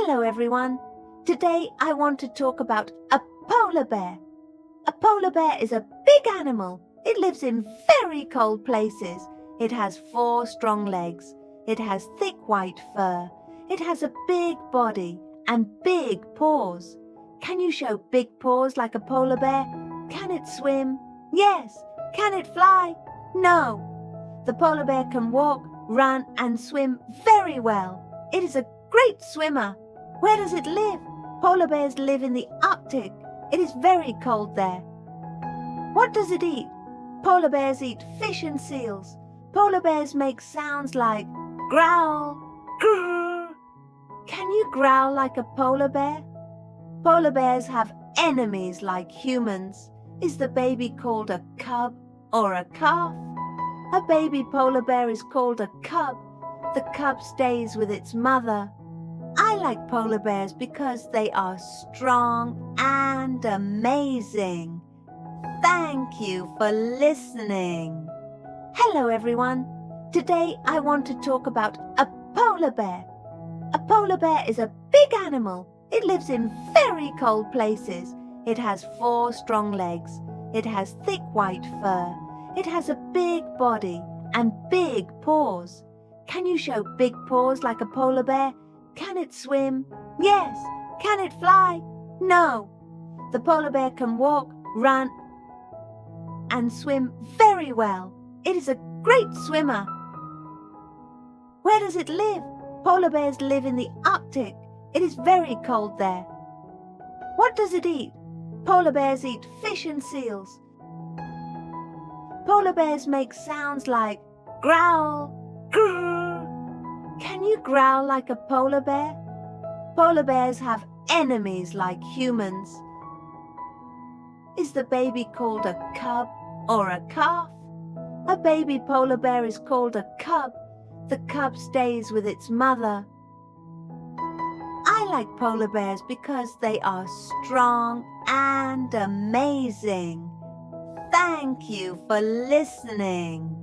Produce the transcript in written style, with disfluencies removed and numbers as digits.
Hello everyone. Today I want to talk about a polar bear. A polar bear is a big animal. It lives in very cold places. It has 4 strong legs. It has thick white fur. It has a big body and big paws. Can you show big paws like a polar bear? Can it swim? Yes. Can it fly? No. The polar bear can walk, run and swim very well. It is a great swimmer. Where does it live? Polar bears live in the Arctic. It is very cold there. What does it eat? Polar bears eat fish and seals. Polar bears make sounds like growl, grrr. Can you growl like a polar bear? Polar bears have enemies like humans. Is the baby called a cub or a calf? A baby polar bear is called a cub. The cub stays with its mother. I like polar bears because they are strong and amazing. Thank you for listening. Hello everyone. Today I want to talk about a polar bear. A polar bear is a big animal. It lives in very cold places. It has 4 strong legs. It has thick white fur. It has a big body and big paws. Can you show big paws like a polar bear? Can it swim? Yes. Can it fly? No. The polar bear can walk, run and swim very well. It is a great swimmer. Where does it live? Polar bears live in the Arctic. It is very cold there. What does it eat? Polar bears eat fish and seals. Polar bears make sounds like growl, grrr. Can you growl like a polar bear? Polar bears have enemies like humans. Is the baby called a cub or a calf? A baby polar bear is called a cub. The cub stays with its mother. I like polar bears because they are strong and amazing. Thank you for listening.